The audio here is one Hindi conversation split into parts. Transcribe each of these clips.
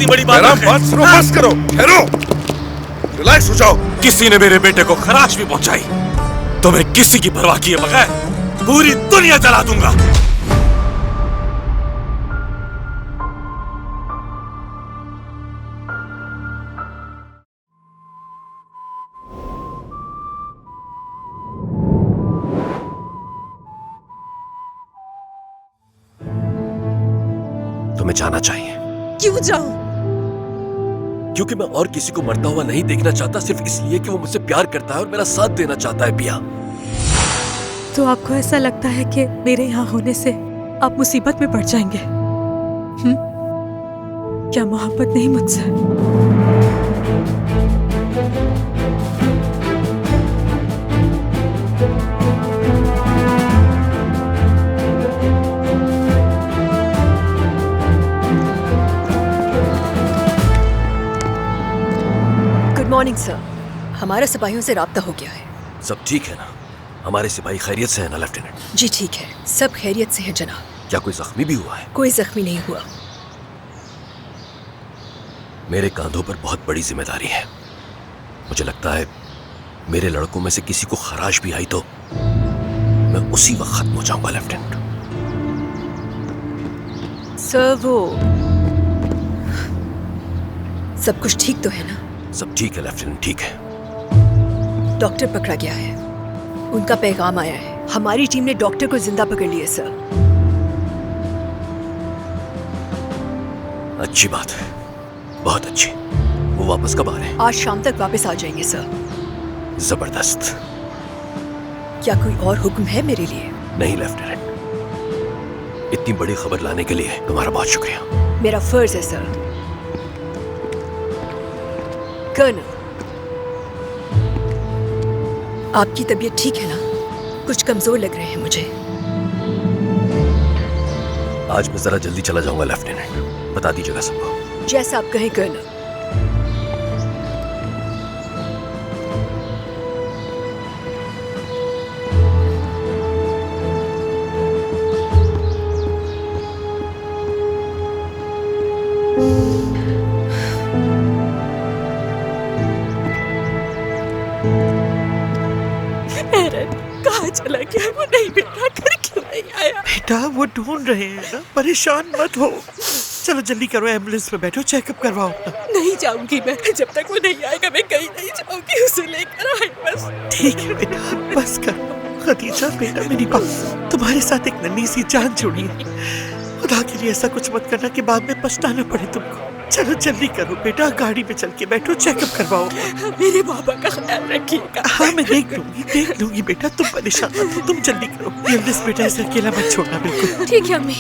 इतनी बड़ी बात बात सुनो, बस करो, ठहरो, रिलैक्स हो जाओ। किसी ने मेरे बेटे को खराश भी पहुंचाई तो मैं किसी की परवाह किए बगैर पूरी दुनिया जला दूंगा। तुम्हें जाना चाहिए। क्यों जाऊं? क्योंकि मैं और किसी को मरता हुआ नहीं देखना चाहता, सिर्फ इसलिए कि वो मुझसे प्यार करता है और मेरा साथ देना चाहता है। पिया, तो आपको ऐसा लगता है कि मेरे यहाँ होने से आप मुसीबत में पड़ जाएंगे? क्या मोहब्बत नहीं मुझसे? मॉर्निंग सर, हमारा सिपाहियों से राब्ता हो गया है। सब ठीक है ना? हमारे सिपाही खैरियत से है ना लेफ्टिनेंट? जी ठीक है, सब खैरियत से है जनाब। क्या कोई जख्मी भी हुआ है? कोई जख्मी नहीं हुआ। मेरे कांधों पर बहुत बड़ी जिम्मेदारी है। मुझे लगता है मेरे लड़कों में से किसी को खराश भी आई तो मैं उसी वक्त खत्म हो जाऊंगा लेफ्टिनेंट। सर वो सब कुछ ठीक तो है ना? सब ठीक है लेफ्टिनेंट, ठीक है। डॉक्टर पकड़ा गया है, उनका पैगाम आया है। हमारी टीम ने डॉक्टर को जिंदा पकड़ लिया सर। अच्छी बात है, बहुत अच्छी। वो वापस कब आ रहे हैं? आज शाम तक वापस आ जाएंगे सर। जबरदस्त। क्या कोई और हुक्म है मेरे लिए? नहीं लेफ्टिनेंट, इतनी बड़ी खबर लाने के लिए तुम्हारा बहुत शुक्रिया। मेरा फर्ज है सर। कर्नल, आपकी तबीयत ठीक है ना? कुछ कमजोर लग रहे हैं मुझे। आज मैं जरा जल्दी चला जाऊंगा लेफ्टिनेंट, बता दीजिएगा सबको। जैसा आप कहें कर्नल। चला गया? वो नहीं बेटा, घर क्यों नहीं आया? बेटा वो ढूंढ रहे हैं ना, परेशान मत हो। चलो जल्दी करो, एम्बुलेंस में बैठो, चेकअप करवाओ। नहीं जाऊंगी मैं, जब तक वो नहीं आएगा मैं कहीं नहीं जाऊंगी। उसे लेकर आए बस। ठीक है बेटा, बस करो। खदीजा बेटा मेरी बात, तुम्हारे साथ एक नन्ही सी जान जुड़ी है। खुदा के लिए ऐसा कुछ मत करना कि बाद में पछताना पड़े तुमको। चलो जल्दी करो बेटा, गाड़ी में चल के बैठो, चेकअप करवाओ। मेरे बाबा का ख्याल रखिएगा। हाँ मैं देख लूंगी बेटा, तुम परेशान मत हो, तुम जल्दी करो। एम्बुलेंस बेटा ऐसे अकेला मत छोड़ना बिल्कुल। ठीक है अम्मी।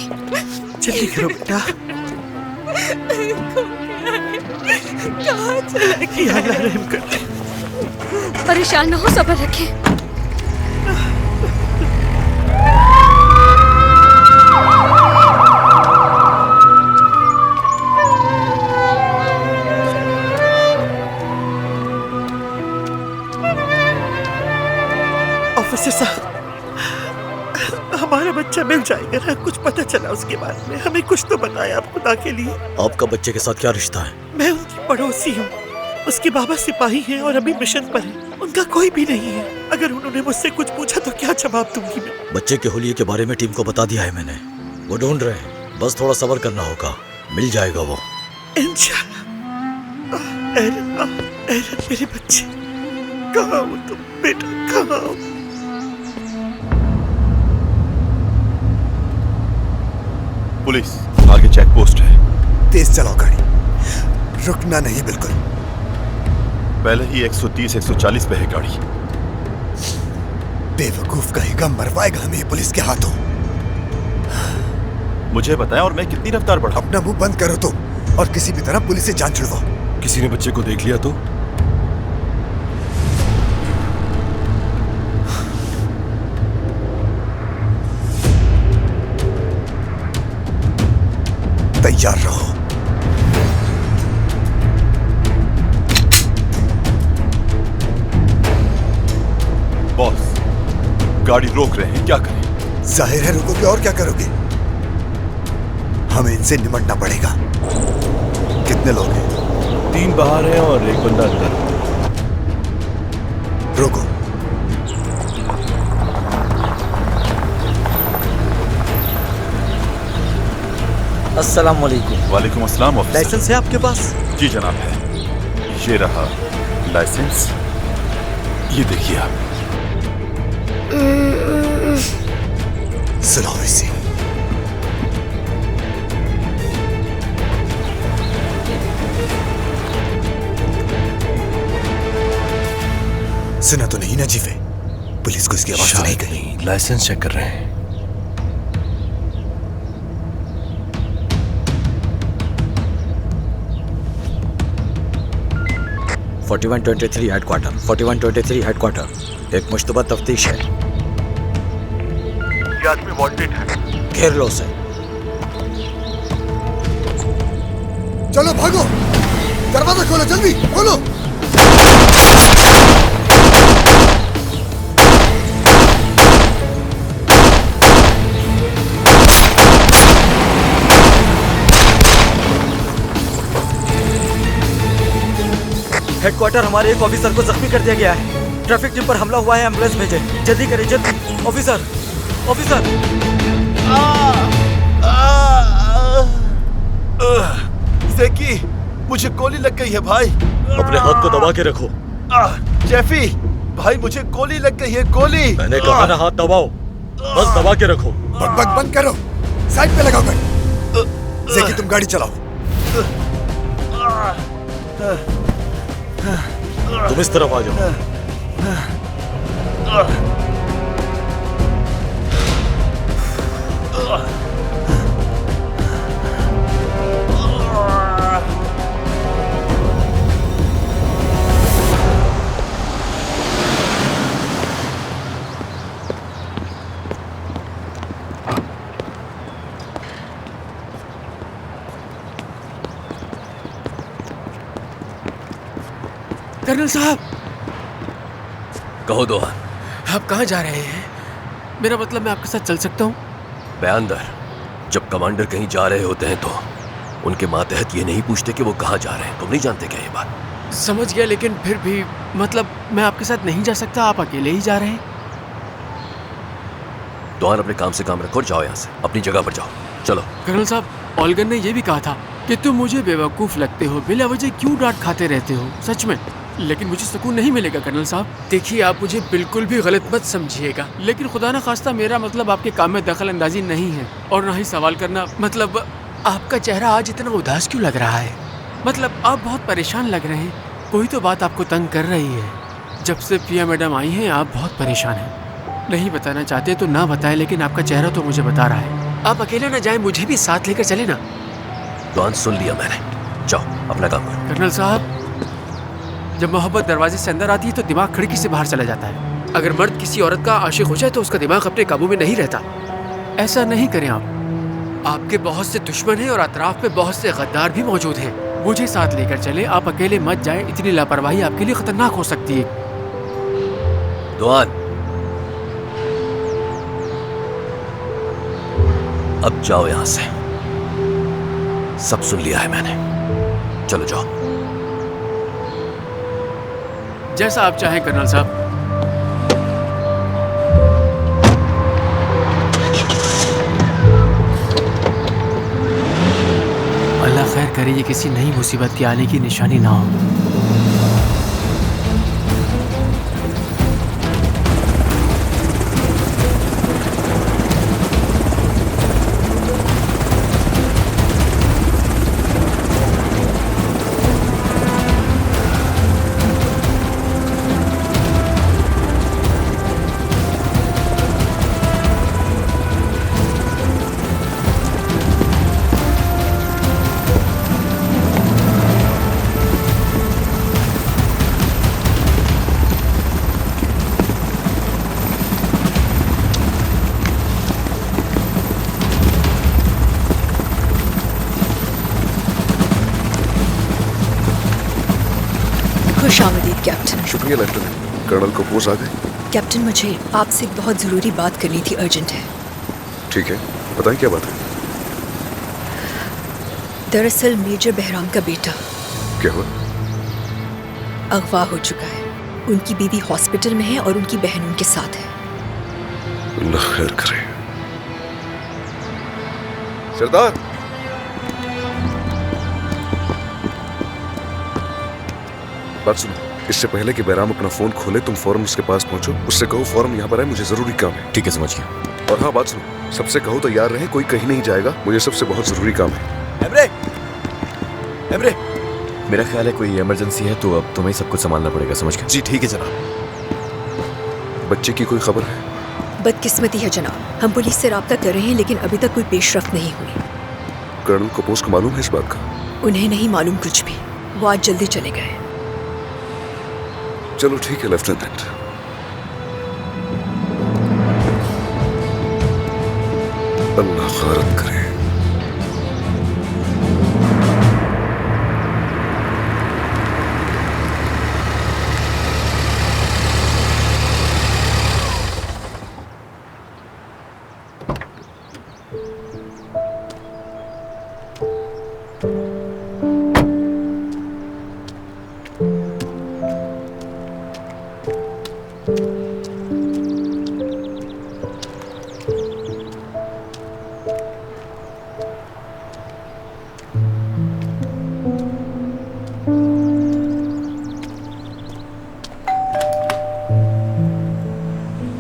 जल्दी करो बेटा। कहाँ चला गया? अल्लाह रहम कर। परेशान न हो, सब्र रखें। ऑफिसर साहब, हमारा बच्चा मिल जाएगा ना? कुछ पता चला उसके बारे में? हमें कुछ तो बताया आप खुदा के लिए। आपका बच्चे के साथ क्या रिश्ता है? मैं उनकी पड़ोसी हूँ। उसके बाबा सिपाही हैं और अभी मिशन पर हैं। उनका कोई भी नहीं है। अगर उन्होंने मुझसे कुछ पूछा तो क्या जवाब दूंगी मैं? बच्चे के हुलिये के बारे में टीम को बता दिया है मैंने। वो ढूंढ रहे हैं, बस थोड़ा सब्र करना होगा, मिल जाएगा वो इंशाल्लाह। एरन मेरे बच्चे, कहाँ हो तुम बेटा, कहाँ हो? पुलिस आगे चेक पोस्ट है। तेज चलाओ गाड़ी, रुकना नहीं बिल्कुल। पहले ही 130 140 पे है गाड़ी। बेवकूफ कहेगा, मरवाएगा हमें पुलिस के हाथों। मुझे बताएं और मैं कितनी रफ्तार बढ़ाऊं? अपना मुंह बंद करो तुम, और किसी भी तरह पुलिस से जान छुड़वाओ। किसी ने बच्चे को देख लिया तो? तैयार रहो। बॉस, गाड़ी रोक रहे हैं, क्या करें? जाहिर है रोकोगे, और क्या करोगे? हमें इनसे निमटना पड़ेगा। कितने लोग हैं? 3 बाहर हैं और 1 बंदा अंदर। रोको। अस्सलाम वालेकुम। वालेकुम अस्सलाम ऑफिसर। लाइसेंस है आपके पास? जी जनाब है। ये रहा लाइसेंस, ये देखिए आप। सुलावेसी। सुना तो नहीं ना जीवे? पुलिस को इसकी आवाज सुनाई गई। लाइसेंस चेक कर रहे हैं। (4123) हेडक्वार्टर। 4123 हेडक्वार्टर। एक मुश्तबा तफ्तीश है। ये आदमी वांटेड है। घेर लो उसे। चलो भागो, दरवाजा खोलो, जल्दी खोलो। हेडक्वार्टर, हमारे एक ऑफिसर को जख्मी कर दिया गया है। ट्रैफिक जिम पर हमला हुआ है, एम्बुलेंस भेजें। जल्दी करें, जल्दी। Officer, officer. ज़ेकी, मुझे गोली लग गई है भाई। अपने हाथ को दबा के रखो। जेफी भाई, मुझे गोली लग गई है, गोली। मैंने कहा ना हाथ दबाओ, बस दबा के रखो। बक बक बंद करो, साइड पे लगाओ गाड़ी। ज़ेकी तुम गाड़ी चलाओ। तुम इस तरफ आ जाओ। कर्नल साहब, कहो दोहान। आप कहाँ जा रहे हैं? मेरा मतलब, मैं आपके साथ चल सकता हूँ? बयान दर, जब कमांडर कहीं जा रहे होते हैं तो उनके मातहत ये नहीं पूछते कि वो कहाँ जा रहे हैं। तुम नहीं जानते क्या ये बात? समझ गया, लेकिन फिर भी मतलब मैं आपके साथ नहीं जा सकता। आप अकेले ही जा रहे हैं? दोहान, अपने काम से काम रखो और जाओ यहाँ से, अपनी जगह पर जाओ। चलो। कर्नल साहब, ऑल्गन ने यह भी कहा था कि तुम मुझे बेवकूफ़ लगते हो, बिला वजह क्यों डांट खाते रहते हो। सच में, लेकिन मुझे सुकून नहीं मिलेगा कर्नल साहब। देखिए, आप मुझे बिल्कुल भी गलत मत समझिएगा, लेकिन खुदा न खास्ता मेरा मतलब आपके काम में दखल अंदाजी नहीं है और ना ही सवाल करना। मतलब, आपका चेहरा आज इतना उदास क्यों लग रहा है? मतलब, आप बहुत परेशान लग रहे हैं। कोई तो बात आपको तंग कर रही है। जब से प्रिया मैडम आई हैं, आप बहुत परेशान हैं। नहीं बताना चाहते तो ना बताएं, लेकिन आपका चेहरा तो मुझे बता रहा है। आप अकेले ना जाएं, मुझे भी साथ लेकर चले ना। दोहान, सुन लिया मैंने, जाओ अपना काम करो। कर्नल साहब, जब मोहब्बत दरवाजे से अंदर आती है तो दिमाग खिड़की से बाहर चला जाता है। अगर मर्द किसी औरत का आशिक हो जाए तो उसका दिमाग अपने काबू में नहीं रहता। ऐसा नहीं करें आप। आपके बहुत से दुश्मन हैं और अतराफ पे बहुत से गद्दार भी मौजूद हैं। मुझे साथ लेकर चले, आप अकेले मत जाएं। इतनी लापरवाही आपके लिए खतरनाक हो सकती है। दोहान, अब जाओ यहां से। सब सुन लिया है मैंने, चलो जाओ। जैसा आप चाहें कर्नल साहब। अल्लाह खैर करे, ये किसी नई मुसीबत के आने की निशानी ना हो। खुशामदीद कैप्टन। शुक्रिया लेफ्टिनेंट। कर्नल कपूर आ गए? कैप्टन, मुझे आपसे एक बहुत ज़रूरी बात करनी थी, अर्जेंट है। ठीक है, बताएं क्या बात है। दरअसल मेजर बहराम का बेटा क्या हुआ? अगवा हो चुका है। उनकी बीवी हॉस्पिटल में है और उनकी बहन उनके साथ है। अल्लाह खैर करे। सरदार, बात सुनो। इससे पहले कि बैराम अपना फोन खोले तुम फौरन उसके पास पहुंचो। उससे कहो फौरन यहाँ पर आए, मुझे जरूरी काम है। ठीक है, समझ गया। और हाँ, बात सुनो, सबसे कहो तैयार रहे, कोई कहीं नहीं जाएगा, मुझे सबसे बहुत जरूरी काम है। एमरे, एमरे, मेरा ख्याल है कोई इमरजेंसी है तो अब तुम्हें सब कुछ संभालना पड़ेगा, समझ गए? जी ठीक है जनाब। बच्चे की कोई खबर है? बदकिस्मती है जनाब, हम पुलिस से राब्ता कर रहे हैं लेकिन अभी तक कोई पेशरफ्त नहीं हुई। कर्नल कपोस को मालूम है इस बात का? उन्हें नहीं मालूम कुछ भी, वो आज जल्दी चले गए। चलो ठीक है लेफ्टिनेंट। अल्लाह खैरत करे।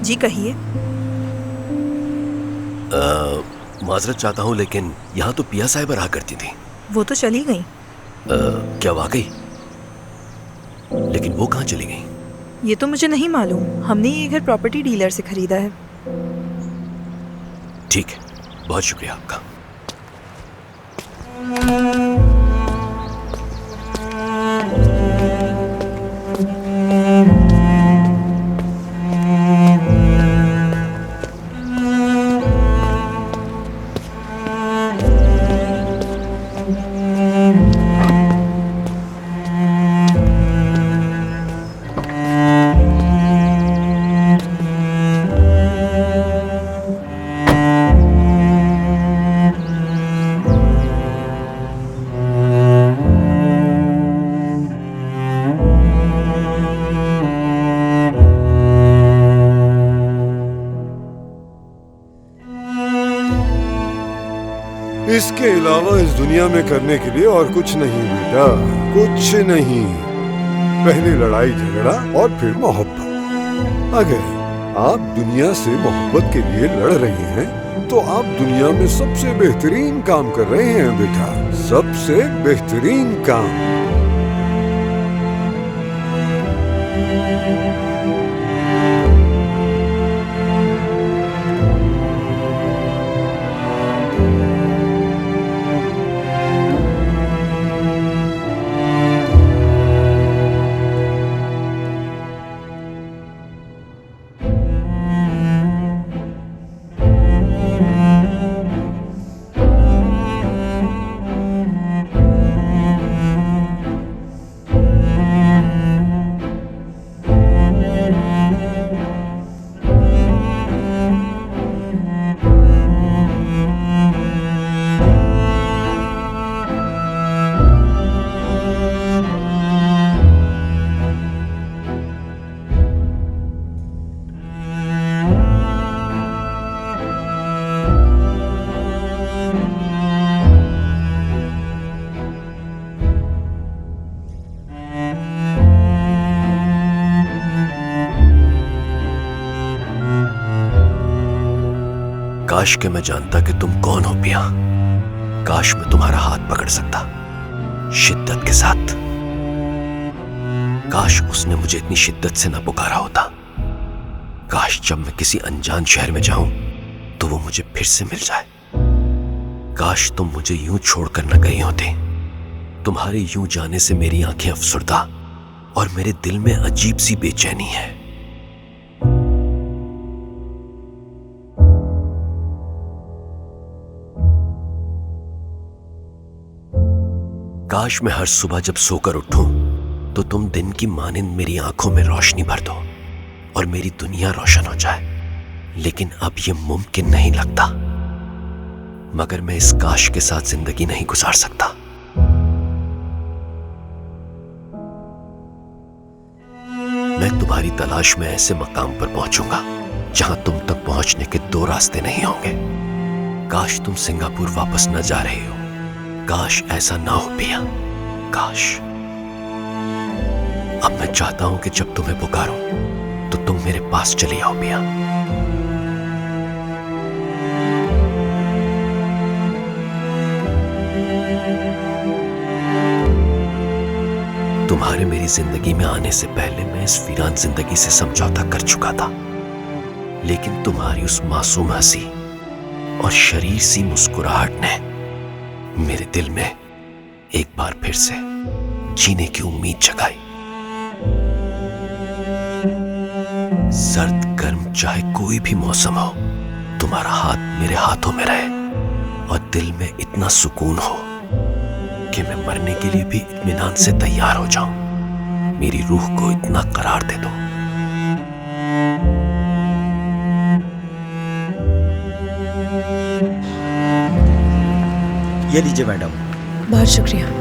जी कहिए। माजरत चाहता हूँ लेकिन यहाँ तो पिया साहिबा रहा करती थी। वो तो चली गई। क्या वाकई? लेकिन वो कहाँ चली गई? ये तो मुझे नहीं मालूम, हमने ये घर प्रॉपर्टी डीलर से खरीदा है। ठीक है, बहुत शुक्रिया आपका। इसके अलावा इस दुनिया में करने के लिए और कुछ नहीं बेटा, कुछ नहीं। पहले लड़ाई झगड़ा और फिर मोहब्बत। अगर आप दुनिया से मोहब्बत के लिए लड़ रहे हैं तो आप दुनिया में सबसे बेहतरीन काम कर रहे हैं बेटा, सबसे बेहतरीन काम। काश के मैं जानता कि तुम कौन हो पिया। काश मैं तुम्हारा हाथ पकड़ सकता शिद्दत के साथ। काश उसने मुझे इतनी शिद्दत से न पुकारा होता। काश जब मैं किसी अनजान शहर में जाऊं तो वो मुझे फिर से मिल जाए। काश तुम मुझे यूं छोड़कर न गई होती। तुम्हारे यूं जाने से मेरी आंखें अफसुर्दा और मेरे दिल में अजीब सी बेचैनी है। काश मैं हर सुबह जब सोकर उठूं तो तुम दिन की मानिंद मेरी आंखों में रोशनी भर दो और मेरी दुनिया रोशन हो जाए। लेकिन अब यह मुमकिन नहीं लगता। मगर मैं इस काश के साथ जिंदगी नहीं गुजार सकता। मैं तुम्हारी तलाश में ऐसे मकाम पर पहुंचूंगा जहां तुम तक पहुंचने के दो रास्ते नहीं होंगे। काश तुम सिंगापुर वापस न जा रहे हो, काश ऐसा ना हो पिया, काश। अब मैं चाहता हूं कि जब तुम्हें पुकारूं तो तुम मेरे पास चली आओ पिया। तुम्हारे मेरी जिंदगी में आने से पहले मैं इस वीरान जिंदगी से समझौता कर चुका था, लेकिन तुम्हारी उस मासूम हंसी और शरीर सी मुस्कुराहट ने मेरे दिल में एक बार फिर से जीने की उम्मीद जगाई। सर्द गर्म चाहे कोई भी मौसम हो, तुम्हारा हाथ मेरे हाथों में रहे और दिल में इतना सुकून हो कि मैं मरने के लिए भी इत्मीनान से तैयार हो जाऊं। मेरी रूह को इतना करार दे दो। ये लीजिए मैडम। बहुत शुक्रिया।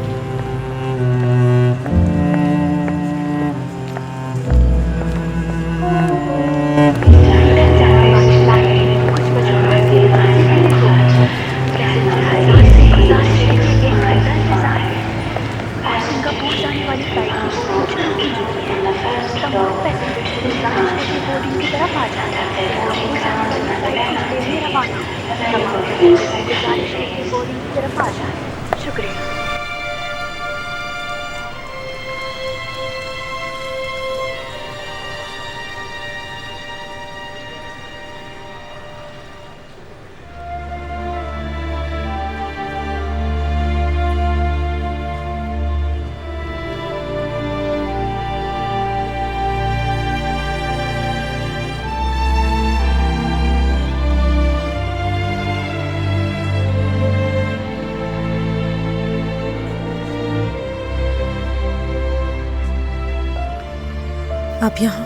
आप यहाँ?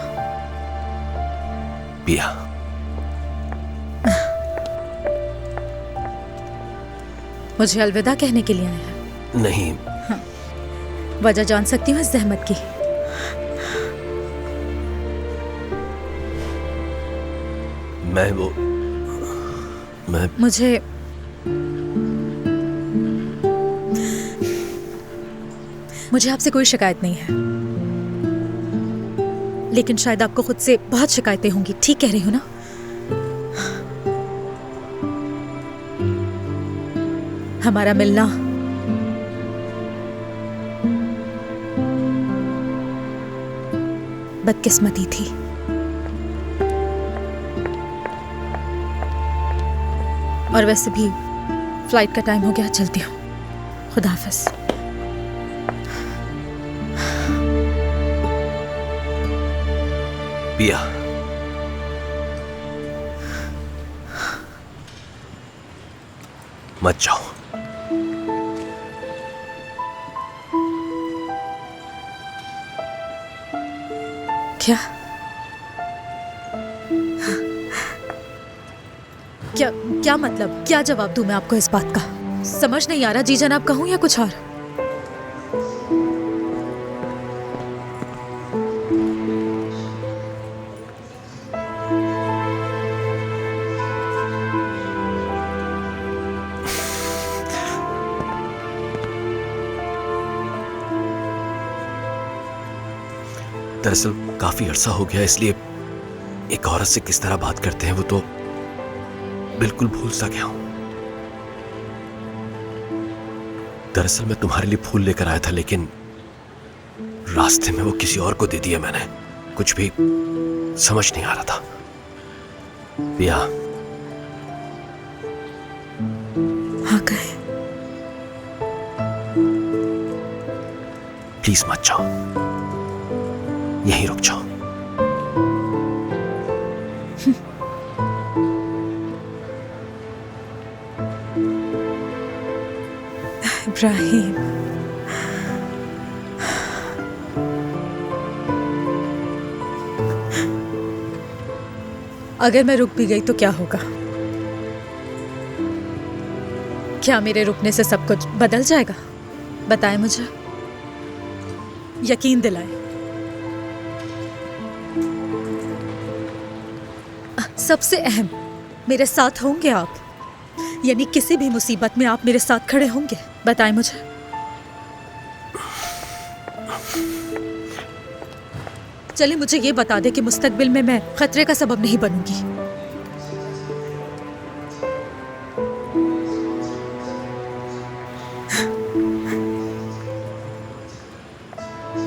पिया, मुझे अलविदा कहने के लिए आए हैं? नहीं। हाँ, वजह जान सकती हूँ इस जहमत की? मैं मुझे आपसे कोई शिकायत नहीं है, लेकिन शायद आपको खुद से बहुत शिकायतें होंगी। ठीक कह रही हूं ना? हमारा मिलना बदकिस्मती थी। और वैसे भी फ्लाइट का टाइम हो गया, चलती हूँ। खुदा हाफिज। पिया, मत जाओ। क्या क्या क्या मतलब? क्या जवाब दूं मैं आपको इस बात का? समझ नहीं आ रहा। जी जनाब कहूं या कुछ और? दरअसल काफी अरसा हो गया, इसलिए एक औरत से किस तरह बात करते हैं वो तो बिल्कुल भूल सा गया हूं। दरअसल मैं तुम्हारे लिए फूल लेकर आया था, लेकिन रास्ते में वो किसी और को दे दिया मैंने। कुछ भी समझ नहीं आ रहा था। पिया, हाँ कहे। प्लीज मत जाओ, यहीं रुक जाओ। इब्राहिम, अगर मैं रुक भी गई तो क्या होगा? क्या मेरे रुकने से सब कुछ बदल जाएगा? बताएं मुझे, यकीन दिलाएं। सबसे अहम, मेरे साथ होंगे आप? यानी किसी भी मुसीबत में आप मेरे साथ खड़े होंगे? बताएं मुझे। चलिए मुझे ये बता दे कि मुस्तकबिल में मैं खतरे का सबब नहीं बनूंगी।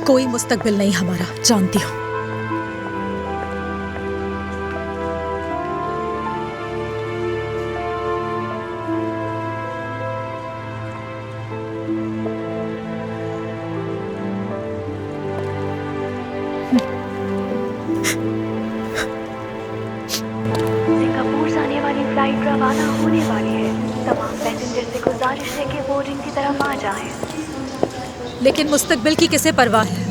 कोई मुस्तकबिल नहीं हमारा, जानती हूं। सिंगापुर से आने वाली फ्लाइट रवाना होने वाली है। तमाम पैसेंजर से गुजारिश है कि बोर्डिंग की तरफ आ जाएं। लेकिन मुस्तकबिल की किसे परवाह है?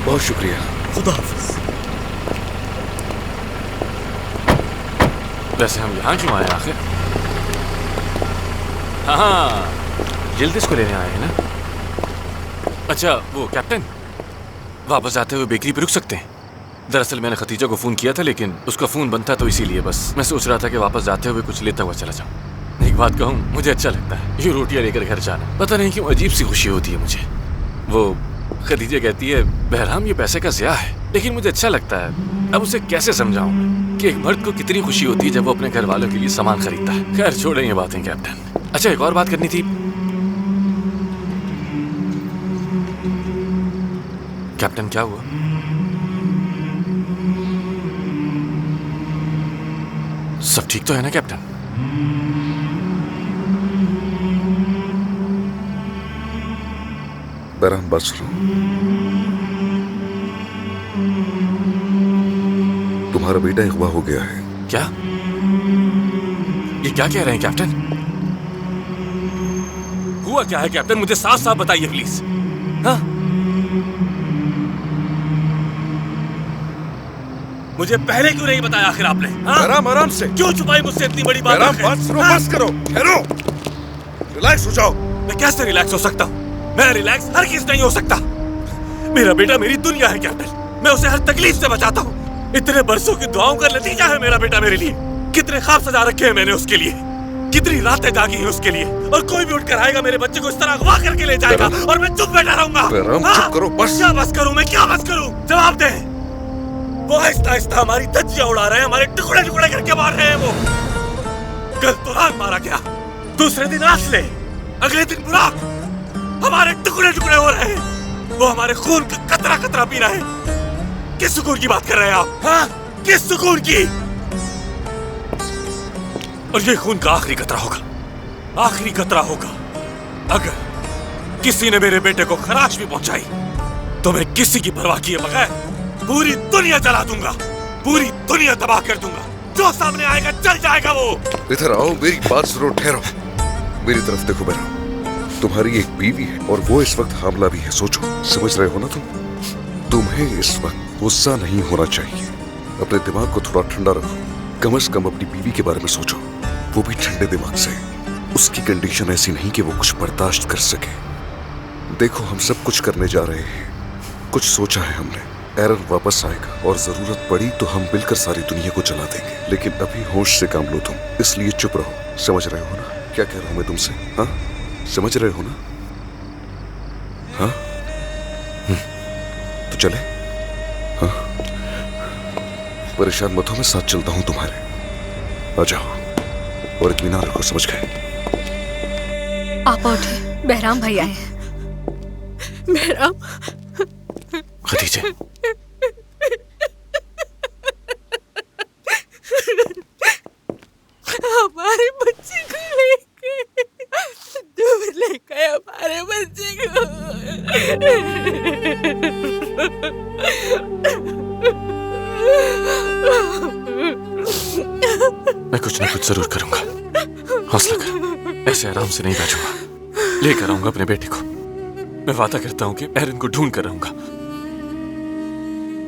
बहुत शुक्रिया। खुदा हाफिज। वैसे हम यहाँ क्यों आए आखिर? हाँ, जल्दी इसको लेने आए हैं ना? अच्छा वो कैप्टन, वापस आते हुए बेकरी पे रुक सकते हैं? दरअसल मैंने खतीजा को फ़ोन किया था लेकिन उसका फ़ोन बंद था, तो इसीलिए बस मैं सोच रहा था कि वापस जाते हुए कुछ लेता हुआ चला जाऊँ। एक बात कहूँ, मुझे अच्छा लगता है ये रोटियाँ लेकर घर जाना। पता नहीं क्यों अजीब सी खुशी होती है मुझे। वो खतीजा कहती है बहराम ये पैसे का ज़िया है, लेकिन मुझे अच्छा लगता है। अब उसे कैसे समझाऊँ कि एक मर्द को कितनी खुशी होती है जब वो अपने घर वालों के लिए सामान खरीदता है। खैर छोड़ें ये बातें कैप्टन। अच्छा एक और बात करनी थी कैप्टन। क्या हुआ? सब ठीक तो है ना कैप्टन? बहरहाल बात सुनो, तुम्हारा बेटा अगवा हो गया है। क्या? ये क्या कह रहे हैं कैप्टन? हुआ क्या है कैप्टन? मुझे साफ साफ बताइए प्लीज। हाँ? मुझे पहले क्यों नहीं बताया आखिर आपने? आराम आराम से। क्यों छुपाई मुझसे इतनी बड़ी बात? बात सुनो, बस करो, ठहरो, रिलैक्स हो जाओ। मैं कैसे रिलैक्स हो सकता हूँ? मैं रिलैक्स हर किस नहीं हो सकता। मेरा बेटा मेरी दुनिया है कैप्टन, मैं उसे हर तकलीफ से बचाता हूँ। इतने बरसों की दुआओं का नतीजा है मेरा बेटा मेरे लिए। कितने ख्वाब सजा रखे हैं मैंने उसके लिए, कितनी रातें जागी हैं उसके लिए, और कोई भी उठकर आएगा मेरे बच्चे को इस तरह अगवा करके ले जाएगा और मैं चुप बैठा रहूंगा। चुप करो बस। क्या बस करूं मैं, क्या बस करूं? जवाब दे। वो आहिस्ता आहिस्ता हमारी धज्जियां उड़ा रहे हैं, हमारे टुकड़े टुकड़े करके मार रहे हैं। वो कल तुरान मारा गया, दूसरे दिन आसले, अगले दिन बुराक, टुकड़े टुकड़े हो रहे हैं। वो हमारे खून का कतरा कतरा पी रहा है। किस सुकून की बात कर रहे हैं आप? हाँ, किस सुकून की? और ये खून का आखिरी कतरा होगा, आखिरी कतरा होगा। अगर किसी ने मेरे बेटे को खराश भी पहुंचाई तो मैं किसी की परवाह किए बगैर पूरी दुनिया जला दूंगा, पूरी दुनिया तबाह कर दूंगा। जो सामने आएगा चल जाएगा वो। इधर आओ, मेरी बात सुनो, ठहरो। मेरी तरफ देखो बेरा, तुम्हारी एक बीवी है और वो इस वक्त हामला भी है। सोचो, समझ रहे हो ना तुम? तुम्हें इस वक्त गुस्सा नहीं होना चाहिए। अपने दिमाग को थोड़ा ठंडा रखो। कम से कम अपनी बीवी के बारे में सोचो, वो भी ठंडे दिमाग से। उसकी कंडीशन ऐसी नहीं कि वो कुछ बर्दाश्त कर सके। देखो, हम सब कुछ करने जा रहे हैं, कुछ सोचा है हमने। एरन वापस आएगा और जरूरत पड़ी तो हम मिलकर सारी दुनिया को जला देंगे। लेकिन अभी होश से काम लो तुम, इसलिए चुप रहो। समझ रहे हो ना क्या कह रहा हूं मैं तुमसे? हाँ, समझ रहे हो ना? हाँ, तो चले। हाँ, परेशान मत हो, मैं साथ चलता हूं तुम्हारे। आ जाओ और इत्मीनान रखो, समझ गए? आप उठे, बहराम भाई आए हैं। बहराम, खदीजा, हमारे बच्चे को लेके दूर ले गए, हमारे बच्चे को। मैं कुछ ना कुछ जरूर करूंगा। हौसला कर, ऐसे आराम से नहीं बैठूंगा। लेकर आऊंगा अपने बेटे को। मैं वादा करता हूं कि एरन को ढूंढ कर रहूंगा।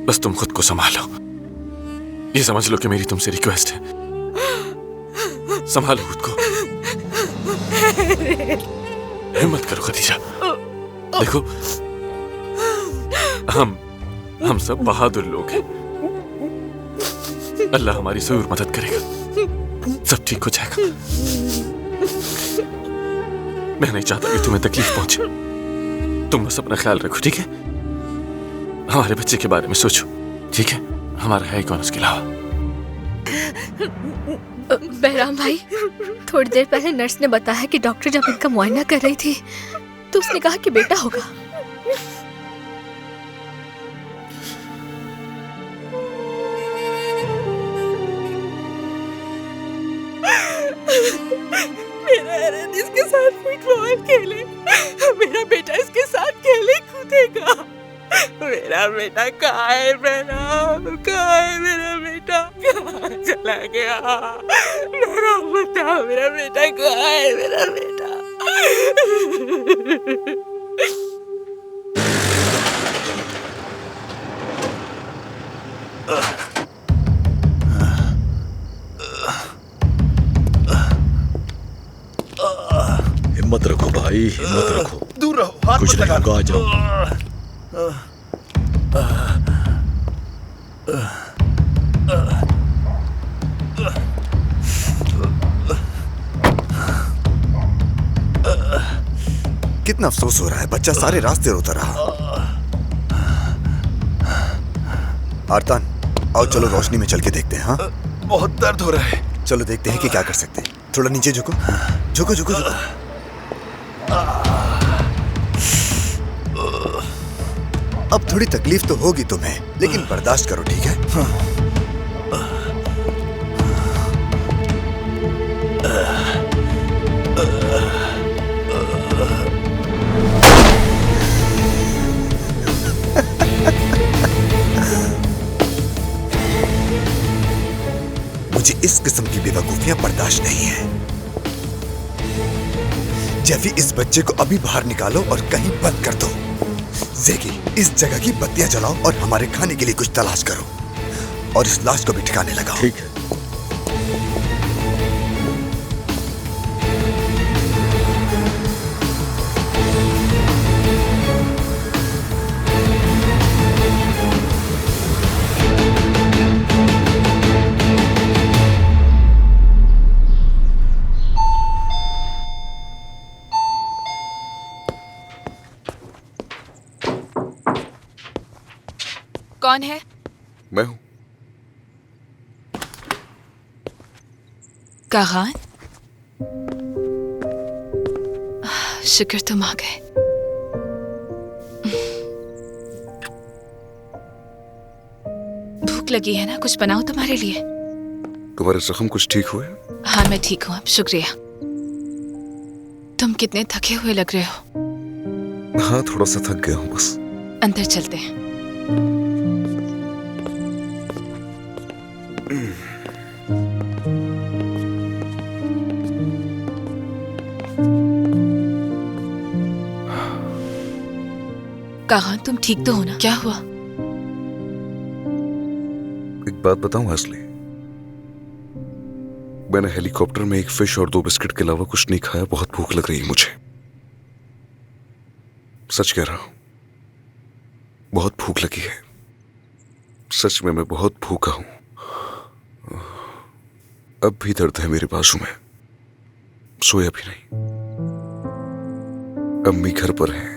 बस तुम खुद को संभालो। ये समझ लो कि मेरी तुमसे रिक्वेस्ट है, संभालो खुद को। हिम्मत करो खदीजा। देखो, हम सब बहादुर लोग हैं। अल्लाह हमारी जरूर मदद करेगा, सब ठीक हो जाएगा। मैं नहीं चाहता कि तुम्हें तकलीफ पहुंचे। तुम बस अपना ख्याल रखो, ठीक है? हमारे बच्चे के बारे में सोचो, ठीक है? हमारा है कौन उसके अलावा? बहराम भाई, थोड़ी देर पहले नर्स ने बताया कि डॉक्टर जब इनका मुआयना कर रही थी तो उसने कहा कि बेटा होगा। मेरा एरन इसके साथ फुटबॉल खेले, मेरा बेटा इसके साथ खेले कूदेगा। मेरा बेटा कहाँ है? कहाँ है मेरा बेटा? कहाँ चला गया? मेरा बता, मेरा बेटा कहाँ है? मेरा बेटा। हिम्मत रखो भाई, हिम्मत रखो। दूर रहो, हाथ कुछ मत नहीं लगाना। होगा, आ जाओ। कितना अफसोस हो रहा है, बच्चा सारे रास्ते रोता रहा। आर्तान, आओ चलो रोशनी में चल के देखते हैं। हाँ, बहुत दर्द हो रहा है। चलो देखते हैं कि क्या कर सकते हैं। थोड़ा नीचे झुको, झुको झुको झुको। अब थोड़ी तकलीफ तो होगी तुम्हें, लेकिन बर्दाश्त करो, ठीक है? मुझे इस किस्म की बेवकूफियां बर्दाश्त नहीं है। जैफी, इस बच्चे को अभी बाहर निकालो और कहीं बंद कर दो। ज़ेकी, इस जगह की बत्तियां जलाओ और हमारे खाने के लिए कुछ तलाश करो और इस लाश को भी ठिकाने लगाओ। ठीक है। कौन है? मैं हूं। कागान, शुक्र तुम आ गए। लगी है ना, कुछ बनाओ तुम्हारे लिए। तुम्हारे जख्म कुछ ठीक हुए? हाँ मैं ठीक हूँ अब, शुक्रिया। तुम कितने थके हुए लग रहे हो। हाँ थोड़ा सा थक गया हूँ बस। अंदर चलते हैं। कहा तुम ठीक तो हो ना? क्या हुआ? एक बात बताऊं असली, मैंने हेलीकॉप्टर में एक फिश और 2 बिस्किट के अलावा कुछ नहीं खाया। बहुत भूख लग रही है मुझे, सच कह रहा हूं, बहुत भूख लगी है। सच में मैं बहुत भूखा हूं। अब भी दर्द है मेरे बाजू में, सोया भी नहीं। अम्मी घर पर है,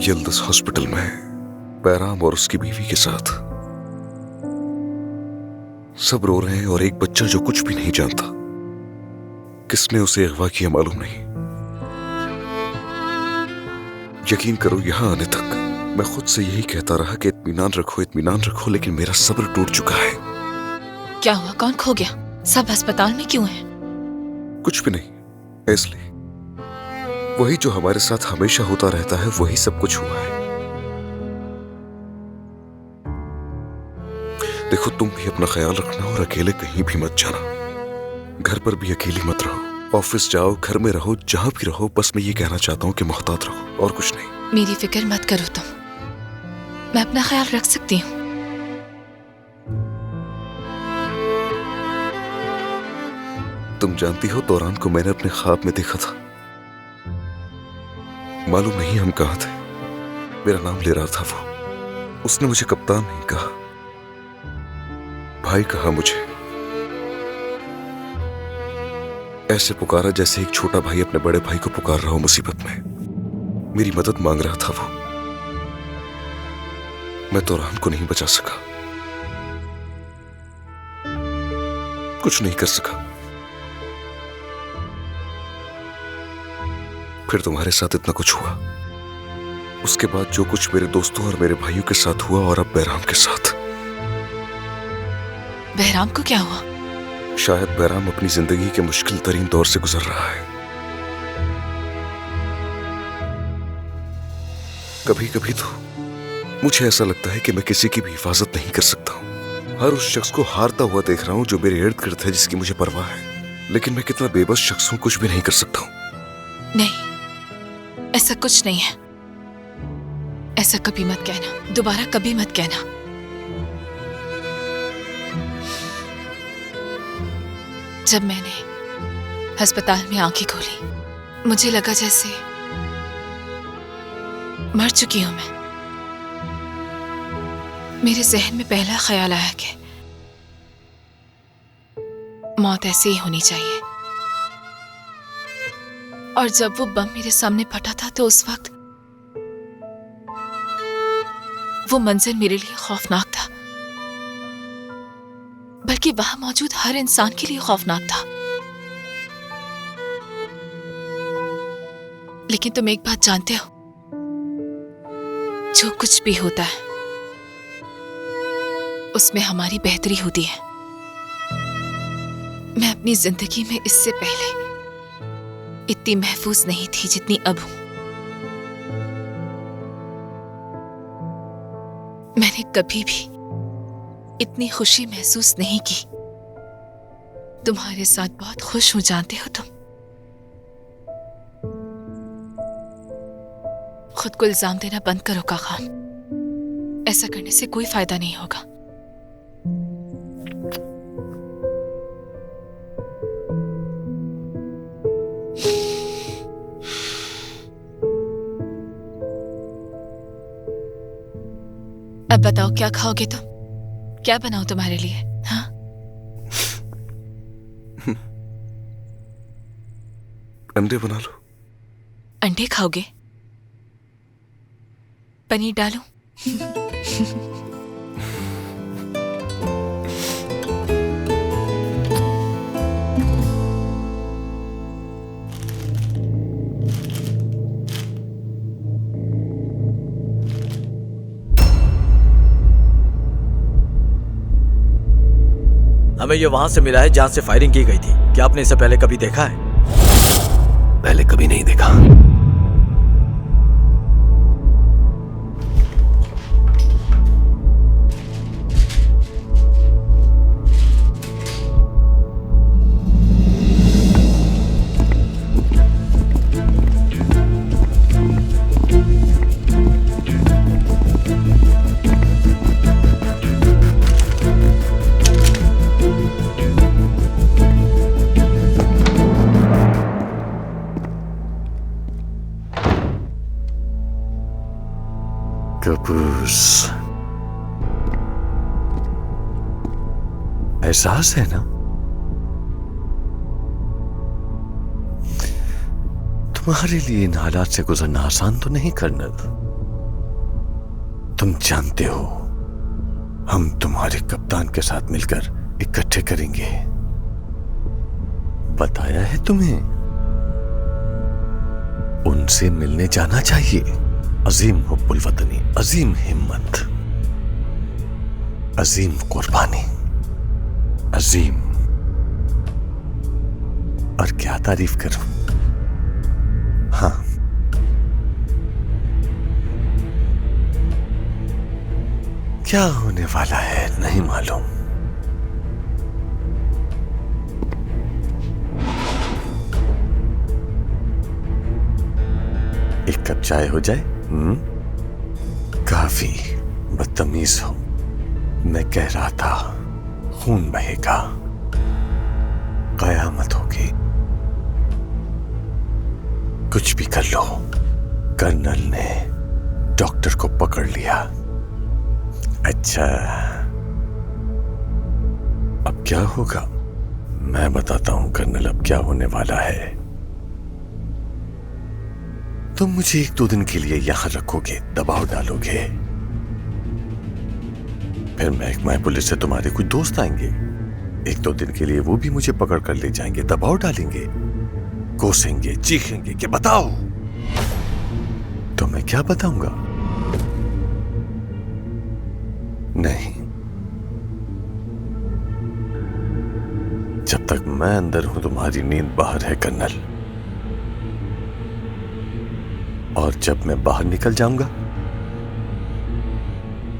यिल्दिज हॉस्पिटल में, बैराम और उसकी बीवी के साथ। सब रो रहे हैं और एक बच्चा जो कुछ भी नहीं जानता, किसने उसे अगवा किया मालूम नहीं। यकीन करो यहां आने तक मैं खुद से यही कहता रहा कि इत्मीनान रखो, लेकिन मेरा सब्र टूट चुका है। क्या हुआ? कौन खो गया? सब अस्पताल में क्यों हैं? कुछ भी नहीं, इसलिए वही जो हमारे साथ हमेशा होता रहता है वही सब कुछ हुआ है। देखो तुम भी अपना ख्याल रखना और अकेले कहीं भी मत जाना। घर पर भी अकेली मत रहो, ऑफिस जाओ, घर में रहो, जहां भी रहो, बस मैं ये कहना चाहता हूँ कि मोहतात रहो और कुछ नहीं। मेरी फिक्र मत करो तुम, मैं अपना ख्याल रख सकती हूँ। तुम जानती हो तौरान को मैंने अपने ख्वाब में देखा था। मालूम नहीं हम कहां थे, मेरा नाम ले रहा था वो। उसने मुझे कप्तान नहीं कहा, भाई कहा मुझे। ऐसे पुकारा जैसे एक छोटा भाई अपने बड़े भाई को पुकार रहा हो मुसीबत में। मेरी मदद मांग रहा था वो। मैं तौरान को नहीं बचा सका, कुछ नहीं कर सका। फिर तुम्हारे साथ इतना कुछ हुआ, उसके बाद जो कुछ मेरे दोस्तों और मेरे भाइयों के साथ हुआ, और अब बैराम के साथ। बहराम को क्या हुआ? शायद बैराम अपनी जिंदगी के मुश्किल तरीन दौर से गुजर रहा है। कभी कभी तो मुझे ऐसा लगता है कि मैं किसी की भी हिफाजत नहीं कर सकता हूं। हर उस शख्स को हारता हुआ देख रहा हूं जो मेरे इर्द गिर्द है, जिसकी मुझे परवाह है। लेकिन मैं कितना बेबस शख्स हूं, कुछ भी नहीं कर सकता हूं। नहीं, ऐसा कुछ नहीं है। ऐसा कभी मत कहना, दोबारा कभी मत कहना। जब मैंने अस्पताल में आंखें खोली, मुझे लगा जैसे मर चुकी हूं मैं। मेरे जहन में पहला ख्याल आया कि मौत ऐसे ही होनी चाहिए। और जब वो बम मेरे सामने फटा था तो उस वक्त वो मंजर मेरे लिए खौफनाक था, बल्कि वहां मौजूद हर इंसान के लिए खौफनाक था। लेकिन तुम एक बात जानते हो, जो कुछ भी होता है उसमें हमारी बेहतरी होती है। मैं अपनी जिंदगी में इससे पहले इतनी महफूज नहीं थी जितनी अब हूं। मैंने कभी भी इतनी खुशी महसूस नहीं की। तुम्हारे साथ बहुत खुश हूं, जानते हो तुम। खुद को इल्जाम देना बंद करो काकान, ऐसा करने से कोई फायदा नहीं होगा। अब बताओ क्या खाओगे तुम? क्या बनाऊं तुम्हारे लिए? हाँ, अंडे बना लो। अंडे खाओगे? पनीर डालूं? हमें ये वहां से मिला है जहां से फायरिंग की गई थी। क्या आपने इसे पहले कभी देखा है? पहले कभी नहीं देखा। कपूस, एहसास है ना? तुम्हारे लिए इन हालात से गुजरना आसान तो नहीं कर्नल। तुम जानते हो हम तुम्हारे कप्तान के साथ मिलकर इकट्ठे करेंगे। बताया है तुम्हें, उनसे मिलने जाना चाहिए। अजीम हुब्बुल वतनी, अजीम हिम्मत, अजीम कुर्बानी, अजीम। और क्या तारीफ करूं? हाँ, क्या होने वाला है नहीं मालूम। एक कप चाय हो जाए? काफी बदतमीज हो। मैं कह रहा था खून बहेगा, कयामत होगी। कुछ भी कर लो, कर्नल ने डॉक्टर को पकड़ लिया। अच्छा, अब क्या होगा मैं बताता हूं कर्नल। अब क्या होने वाला है, तुम मुझे 1-2 दिन के लिए यहां रखोगे, दबाव डालोगे, फिर महकमा पुलिस से तुम्हारे कुछ दोस्त आएंगे। 1-2 दिन के लिए वो भी मुझे पकड़ कर ले जाएंगे, दबाव डालेंगे, कोसेंगे, चीखेंगे कि बताओ। तो मैं क्या बताऊंगा? नहीं, जब तक मैं अंदर हूं तुम्हारी नींद बाहर है कर्नल। और जब मैं बाहर निकल जाऊंगा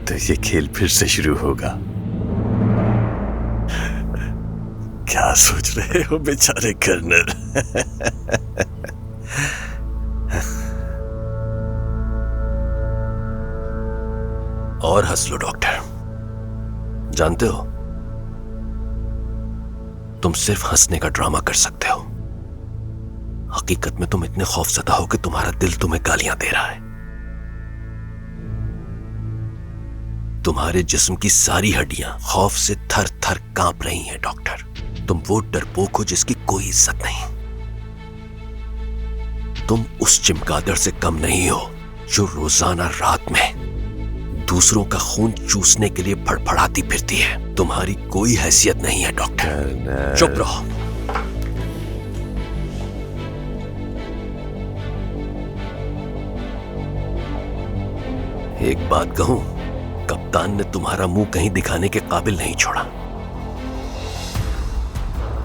तो ये खेल फिर से शुरू होगा। क्या सोच रहे हो बेचारे कर्नल? और हंस लो डॉक्टर। जानते हो, तुम सिर्फ हंसने का ड्रामा कर सकते हो। हकीकत में तुम इतने खौफजदा हो कि तुम्हारा दिल तुम्हें गालियां दे रहा है। तुम्हारे जिस्म की सारी हड्डियां खौफ से थर थर कांप रही हैं डॉक्टर। तुम वो डरपोक हो जिसकी कोई इज्जत नहीं। तुम उस चमगादड़ से कम नहीं हो जो रोजाना रात में दूसरों का खून चूसने के लिए फड़फड़ाती फिरती है। तुम्हारी कोई हैसियत नहीं है डॉक्टर। चुप रहो। एक बात कहूं, कप्तान ने तुम्हारा मुंह कहीं दिखाने के काबिल नहीं छोड़ा।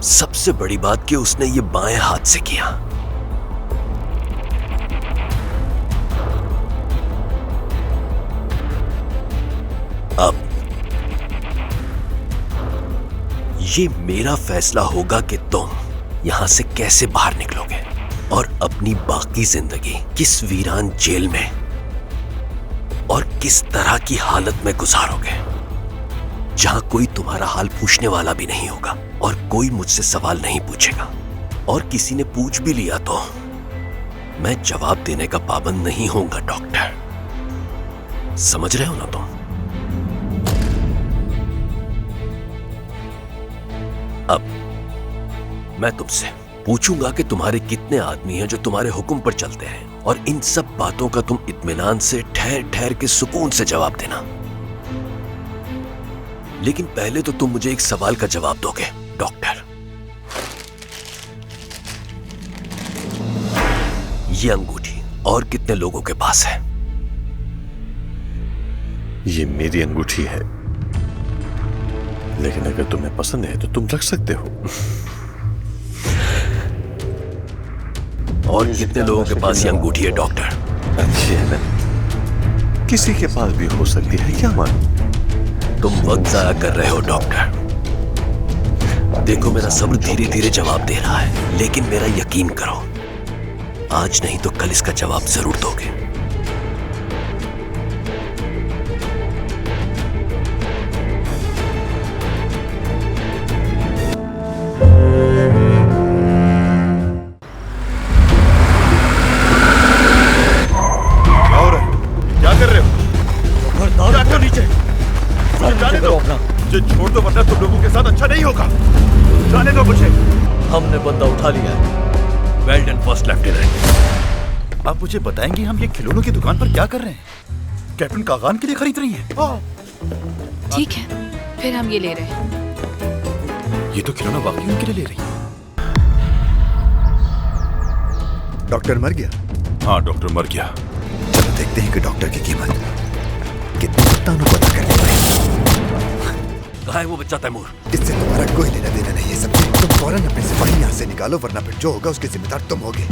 सबसे बड़ी बात कि उसने ये बाएं हाथ से किया। अब ये मेरा फैसला होगा कि तुम यहां से कैसे बाहर निकलोगे और अपनी बाकी जिंदगी किस वीरान जेल में और किस तरह की हालत में गुजारोगे, जहां कोई तुम्हारा हाल पूछने वाला भी नहीं होगा और कोई मुझसे सवाल नहीं पूछेगा। और किसी ने पूछ भी लिया तो मैं जवाब देने का पाबंद नहीं होऊंगा डॉक्टर। समझ रहे हो ना तुम? अब मैं तुमसे पूछूंगा कि तुम्हारे कितने आदमी हैं जो तुम्हारे हुक्म पर चलते हैं, और इन सब बातों का तुम इत्मीनान से ठहर ठहर के सुकून से जवाब देना। लेकिन पहले तो तुम मुझे एक सवाल का जवाब दोगे डॉक्टर। ये अंगूठी और कितने लोगों के पास है? ये मेरी अंगूठी है, लेकिन अगर तुम्हें पसंद है तो तुम रख सकते हो। और कितने लोगों के पास ये अंगूठी है डॉक्टर? अच्छी है ना, किसी के पास भी हो सकती है, क्या मालूम। तुम वक्त जाया कर रहे हो डॉक्टर। देखो मेरा सब्र धीरे धीरे जवाब दे रहा है, लेकिन मेरा यकीन करो, आज नहीं तो कल इसका जवाब जरूर दोगे। मुझे छोड़ दो वरना तुम लोगों के साथ अच्छा नहीं होगा। जाने दो मुझे। हमने बंदा उठा लिया है। Well done first lieutenant. आप मुझे बताएंगे हम ये खिलौनों की दुकान पर क्या कर रहे हैं? कैप्टन कागान के लिए खरीद रही हैं? ठीक है, फिर हम ये ले रहे हैं। ये तो खिलौना वाकई उनके लिए ले रही है। डॉक्टर मर गया? हाँ डॉक्टर मर गया। चलो देखते हैं कि डॉक्टर की कीमत कितनी तानों को अदा करनी पड़ेगी। कहाँ है वो बच्चा तैमूर? इससे तुम्हारा कोई लेना देना नहीं है। सब तुम फौरन अपने सिपाही यहाँ से निकालो, वरना फिर जो होगा उसके जिम्मेदार तुम होगे।